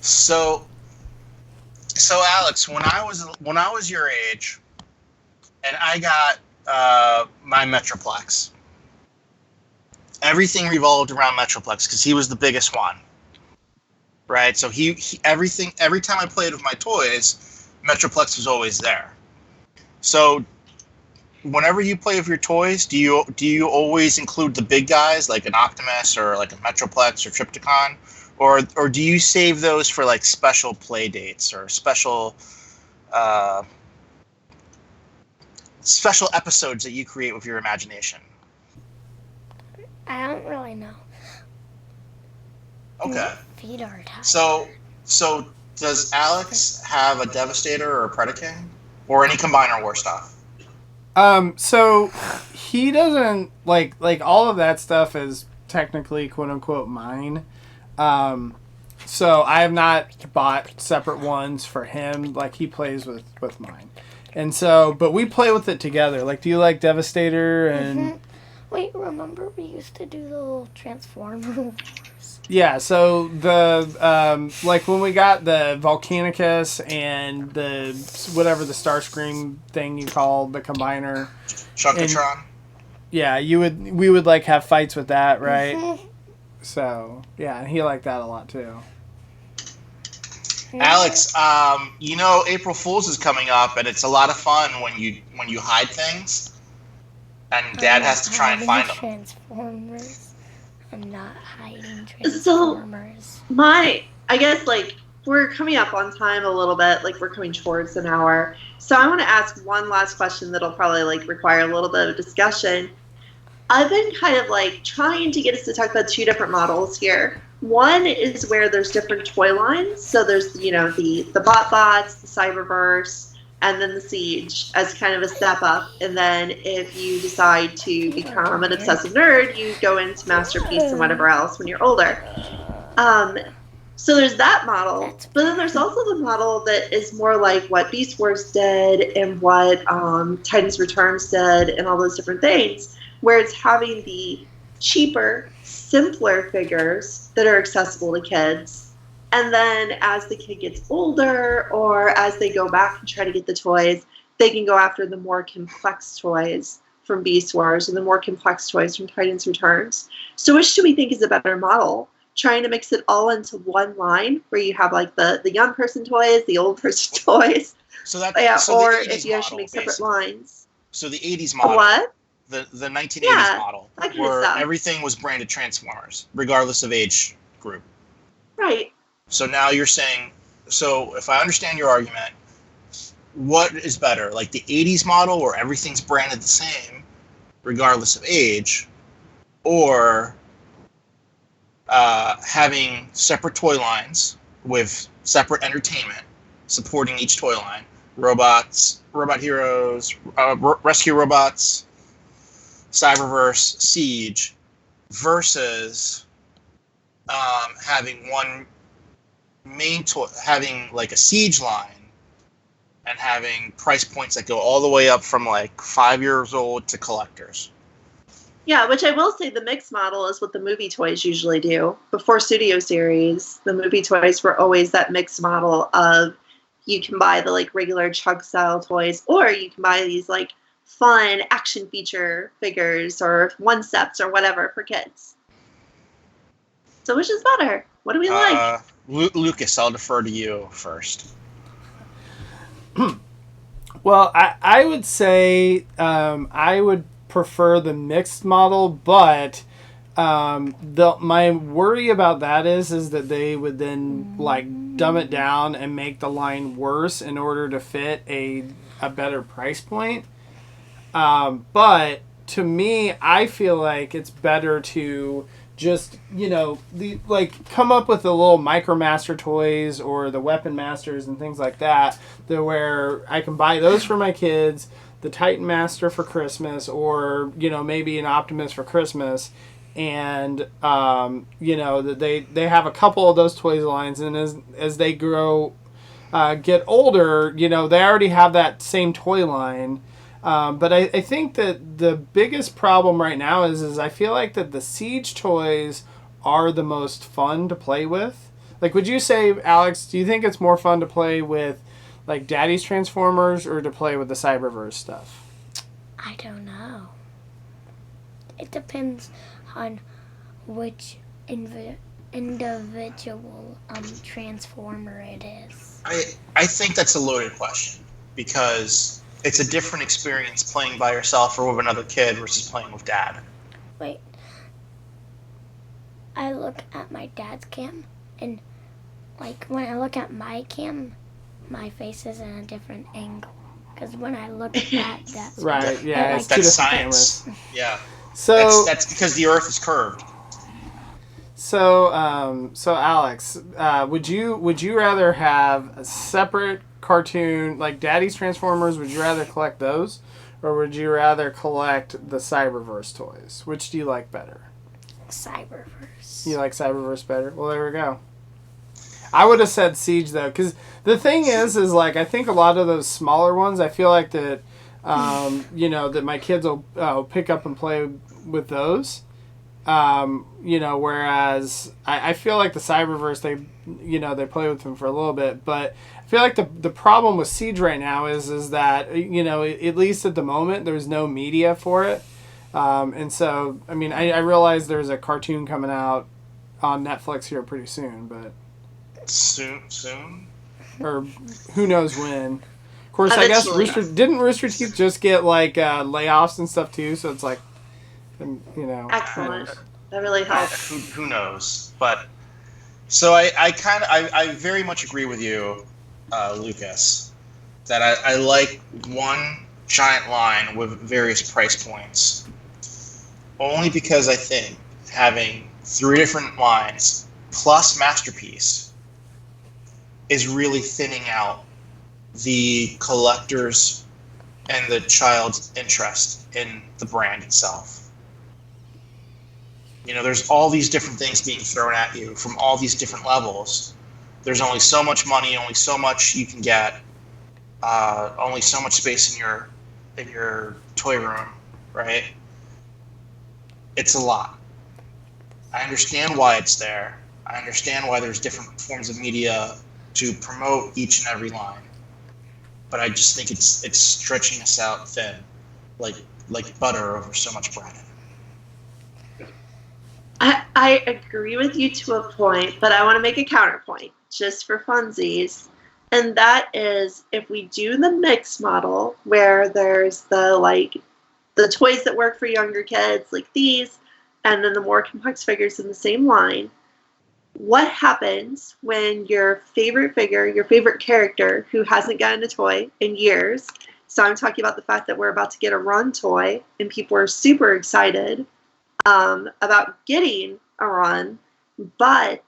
So Alex, when I was your age, and I got my Metroplex, everything revolved around Metroplex because he was the biggest one, right? So he every time I played with my toys, Metroplex was always there. So whenever you play with your toys, do you always include the big guys like an Optimus or like a Metroplex or Triptychon, or do you save those for like special play dates or special episodes that you create with your imagination? I don't really know. Okay. My feet are tired. So does Alex have a Devastator or a Predaking or any Combiner War stuff? So he doesn't like all of that stuff is technically quote unquote mine. So I have not bought separate ones for him. Like he plays with mine. And so, but we play with it together. Like, do you like Devastator and? Mm-hmm. Wait, remember we used to do the little Transformer Wars? Yeah, so the like when we got the Volcanicus and the whatever the Starscream thing you call the combiner, Chunkatron. Yeah, we would like have fights with that, right? Mm-hmm. So yeah, and he liked that a lot too. Alex, April Fool's is coming up, and it's a lot of fun when you hide things. And Dad has to try and find them. Transformers. I'm not hiding Transformers. So, I guess, like, we're coming up on time a little bit. Like, we're coming towards an hour. So I want to ask one last question that'll probably, like, require a little bit of discussion. I've been kind of, like, trying to get us to talk about two different models here. One is where there's different toy lines. So there's, the BotBots, the Cyberverse, and then the Siege as kind of a step up. And then if you decide to become an obsessive nerd, you go into Masterpiece and whatever else when you're older. So there's that model. But then there's also the model that is more like what Beast Wars did and what Titans Returns did and all those different things, where it's having the cheaper, simpler figures that are accessible to kids. And then as the kid gets older or as they go back and try to get the toys, they can go after the more complex toys from Beast Wars and the more complex toys from Titans Returns. So which do we think is a better model? trying to mix it all into one line where you have like the young person toys, the old person toys. So that Yeah, so or the 80s if you actually model, make separate basically. lines. So the 80s A model, what? the 1980s Yeah, model, that kind of where stuff. everything was branded Transformers, regardless of age group. Right. So now you're saying, so if I understand your argument, what is better, like the 80s model where everything's branded the same, regardless of age, or having separate toy lines with separate entertainment supporting each toy line, robots, robot heroes, rescue robots, Cyberverse, Siege, versus having one main toy, having like a Siege line, and having price points that go all the way up from like 5 years old to collectors. Yeah, which I will say the mixed model is what the movie toys usually do. Before Studio Series, the movie toys were always that mixed model of you can buy the like regular chug style toys, or you can buy these like fun action feature figures or one steps or whatever for kids. So which is better? What do we like? Lucas, I'll defer to you first. Well, I would say I would prefer the mixed model, but my worry about that is that they would then like dumb it down and make the line worse in order to fit a better price point. But to me, I feel like it's better to just, come up with the little Micromaster toys or the Weapon Masters and things like that, where I can buy those for my kids, the Titan Master for Christmas, or, maybe an Optimus for Christmas. And, that they have a couple of those toys lines, and as they grow, get older, they already have that same toy line. But I think that the biggest problem right now is I feel like that the Siege toys are the most fun to play with. Like, would you say, Alex, do you think it's more fun to play with, like, Daddy's Transformers or to play with the Cyberverse stuff? I don't know. It depends on which individual Transformer it is. I think that's a loaded question, because it's a different experience playing by yourself or with another kid versus playing with dad. Wait. I look at my dad's cam, and like when I look at my cam, my face is in a different angle. Because when I look at that, right? Yeah, like, it's two different science. cameras. Yeah. So that's because the Earth is curved. So Alex, would you rather have a separate cartoon like Daddy's Transformers? Would you rather collect those, or would you rather collect the Cyberverse toys? Which do you like better? Cyberverse. You like Cyberverse better? Well, there we go. I would have said Siege though, because the thing is like I think a lot of those smaller ones, I feel like that, that my kids will pick up and play with those. Whereas I feel like the Cyberverse, they play with them for a little bit, but I feel like the problem with Siege right now is that, at least at the moment, there's no media for it. And so, I mean, I realize there's a cartoon coming out on Netflix here pretty soon, but... Soon? Or who knows when. Of course, I guess Rooster Teeth just get, like, layoffs and stuff, too, so it's like... Excellent. That really helps. Who knows? But so I very much agree with you, Lucas, that I like one giant line with various price points, only because I think having 3 different lines plus Masterpiece is really thinning out the collector's and the child's interest in the brand itself. There's all these different things being thrown at you from all these different levels. There's only so much money, only so much you can get, only so much space in your toy room, right? It's a lot. I understand why it's there. I understand why there's different forms of media to promote each and every line. But I just think it's stretching us out thin, like butter over so much bread. I agree with you to a point, but I want to make a counterpoint just for funsies. And that is if we do the mix model where there's the toys that work for younger kids like these, and then the more complex figures in the same line, what happens when your favorite figure, your favorite character who hasn't gotten a toy in years, so I'm talking about the fact that we're about to get a run toy and people are super excited about getting a run, but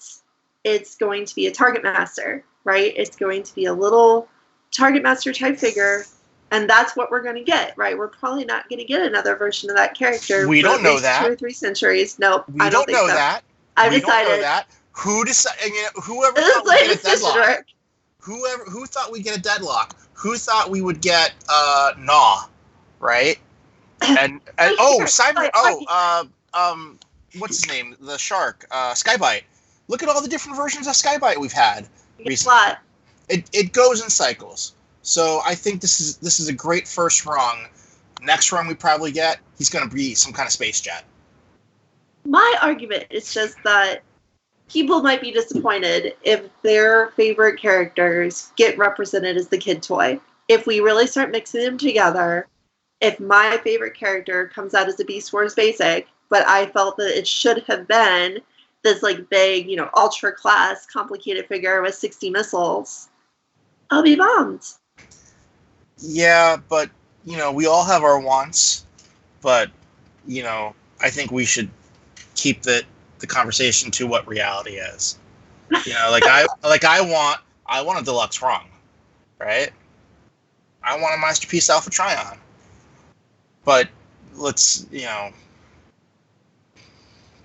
it's going to be a Target Master, right? It's going to be a little Target Master type figure, and that's what we're going to get, right? We're probably not going to get another version of that character. We for don't at know least that. 2 or 3 centuries. Nope, We I don't don't think know so. that. I've we decided. Don't know that. Who decided? You know, whoever This thought is we'd my get a decision, deadlock? Rick. Who thought we'd get a deadlock? Who thought we would get Gnaw, right? And Sure. what's his name? The shark, Skybite. Look at all the different versions of Skybite we've had recently. What? It goes in cycles. So I think this is a great first rung. Next rung we probably get, he's going to be some kind of space jet. My argument is just that people might be disappointed if their favorite characters get represented as the kid toy. If we really start mixing them together, if my favorite character comes out as a Beast Wars basic, but I felt that it should have been this like big, ultra class complicated figure with 60 missiles, I'll be bummed. Yeah, but we all have our wants, but I think we should keep the conversation to what reality is. I want a deluxe rung, right? I want a Masterpiece Alpha Trion. But let's,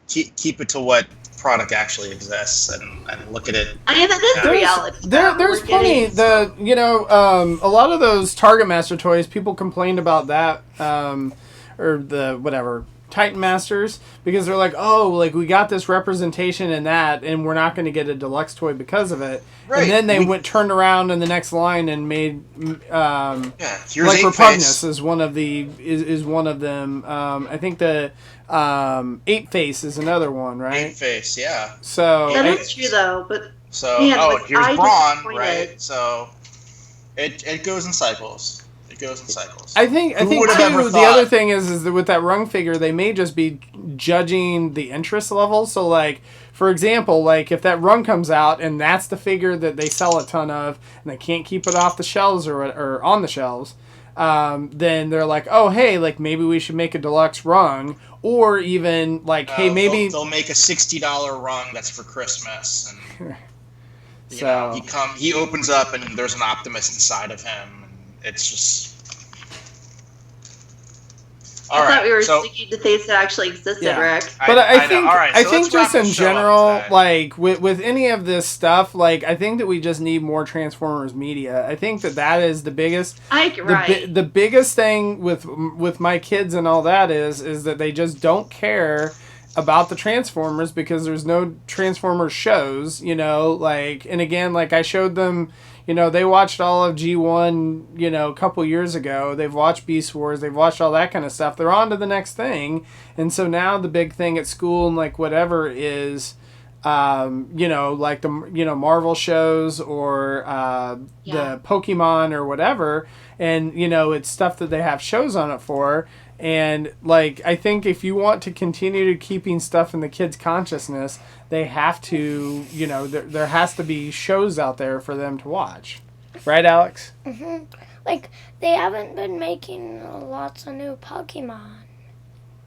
keep it to what product actually exists and look at it. I mean, that is the reality. There's plenty. A lot of those Target Master toys, people complained about that, or the whatever Titan Masters, because they're like, oh, like we got this representation in that, and we're not going to get a deluxe toy because of it. Right. And then they turned around in the next line and made like Repugnus is one of the is one of them. I think the Ape Face is another one, right? Ape Face, yeah. So that is true though, but here's Brawn, right? So it goes in cycles. It goes in cycles. I think too, the other thing is that with that rung figure, they may just be judging the interest level. So, like, for example, like if that rung comes out and that's the figure that they sell a ton of and they can't keep it off the shelves or on the shelves, then they're like, oh, hey, like maybe we should make a deluxe rung, or even like, hey, maybe they'll make a $60 rung that's for Christmas, and he opens up and there's an Optimus inside of him. It's just. I thought we were sticking to things that actually existed, Rick. But I think just in general, like with any of this stuff, like I think that we just need more Transformers media. I think that is the biggest. The biggest thing with my kids and all that is that they just don't care about the Transformers because there's no Transformers shows, and again, like I showed them. They watched all of G1, a couple years ago. They've watched Beast Wars. They've watched all that kind of stuff. They're on to the next thing. And so now the big thing at school and, like, whatever is, like the, Marvel shows or the Pokemon or whatever. And, it's stuff that they have shows on it for. And, like, I think if you want to continue to keeping stuff in the kids' consciousness, they have to, there has to be shows out there for them to watch. Right, Alex? Mm-hmm. Like, they haven't been making lots of new Pokemon.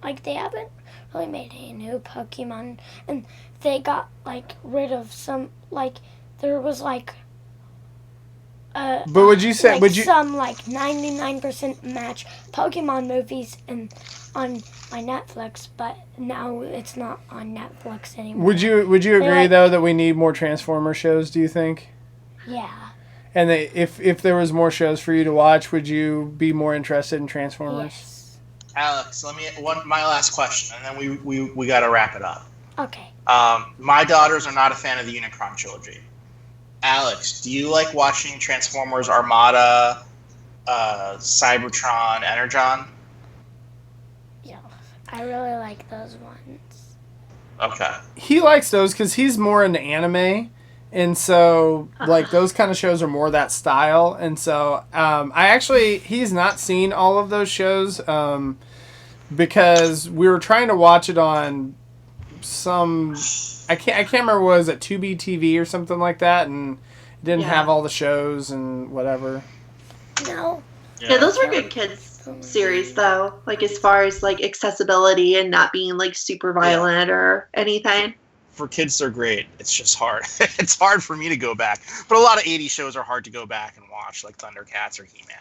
Like, they haven't really made any new Pokemon. And they got, like, rid of some, like, there was, like... but would you say some like 99% match Pokemon movies on my Netflix, but now it's not on Netflix anymore. Would you agree though that we need more Transformer shows? Do you think? Yeah. And if there was more shows for you to watch, would you be more interested in Transformers? Yes. Alex, my last question, and then we got to wrap it up. Okay. My daughters are not a fan of the Unicron trilogy. Alex, do you like watching Transformers Armada, Cybertron, Energon? Yeah, I really like those ones. Okay. He likes those because he's more into anime. And so, like, those kind of shows are more that style. And so, he's not seen all of those shows because we were trying to watch it on I can't remember, was it Tubi TV or something like that? And it didn't have all the shows and whatever. No. Yeah, those were good kids series though. Like as far as like accessibility and not being like super violent or anything. For kids, they're great. It's just hard. It's hard for me to go back. But a lot of 80s shows are hard to go back and watch, like Thundercats or He-Man.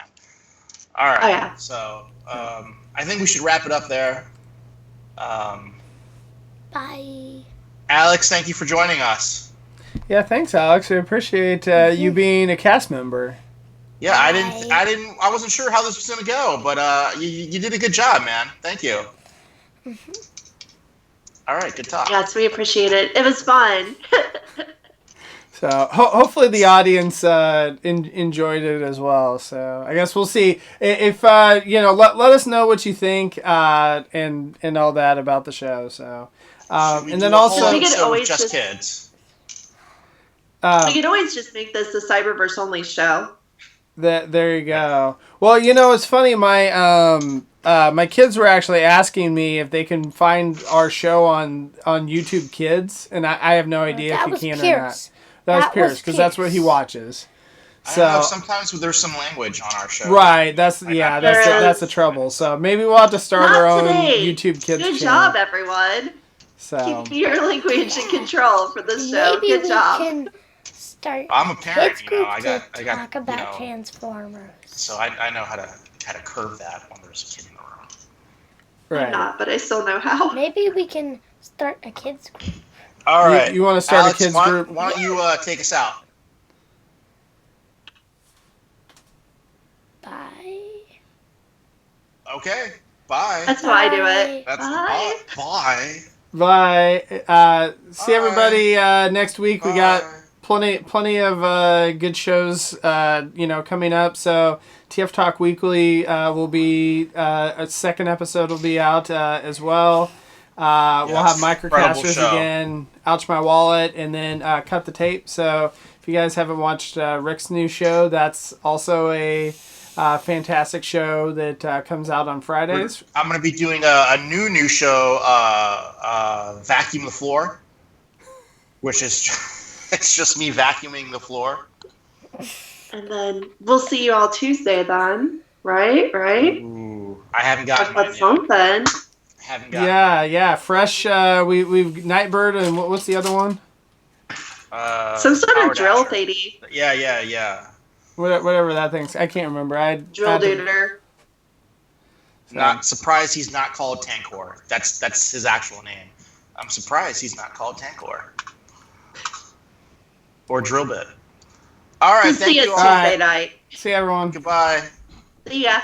All right. Oh, yeah. So I think we should wrap it up there. Bye. Alex, thank you for joining us. Yeah, thanks, Alex. I appreciate you being a cast member. Yeah, I wasn't sure how this was going to go, but you did a good job, man. Thank you. All right, good talk. Yes, we appreciate it. It was fun. So hopefully the audience enjoyed it as well. So I guess we'll see if let us know what you think and all that about the show. So and then also we could always just kids. We could always just make this a Cyberverse only show. There you go. Well, it's funny. My kids were actually asking me if they can find our show on YouTube Kids, and I have no idea if you can or not. That was Pierce, because that's what he watches. So I don't know, sometimes there's some language on our show. Right, that's the trouble. So maybe we'll have to start our own YouTube Kids Good channel. job, everyone. So keep your language in control for this show. Good job. Can start I'm a parent, I got talk about Transformers. So I know how to curve that when there's a kid in the room. Right. I'm not, but I still know how. Maybe we can start a kids group. All right. You want to start Alex, a kids group? Why don't you take us out? Bye. Okay. Bye. That's how I do it. That's Bye. Bye. Bye. See everybody next week. We got Bye. plenty of good shows coming up. So TF Talk Weekly will be a second episode will be out as well. We'll have Microcasters again, Ouch My Wallet, and then Cut the Tape. So if you guys haven't watched Rick's new show, that's also a fantastic show that comes out on Fridays. I'm going to be doing a new show, Vacuum the Floor, which is it's just me vacuuming the floor. And then we'll see you all Tuesday then, right? Ooh, I haven't gotten That's something. Yeah. Fresh. We've Nightbird, and what's the other one? Some sort of drill Dasher. lady. Yeah. Whatever that thing's. I can't remember. Drill duder. Not surprised he's not called Tankor. That's his actual name. I'm surprised he's not called Tankor. Or Drillbit. All right, thank you all. See you Tuesday night. See everyone. Goodbye. See ya.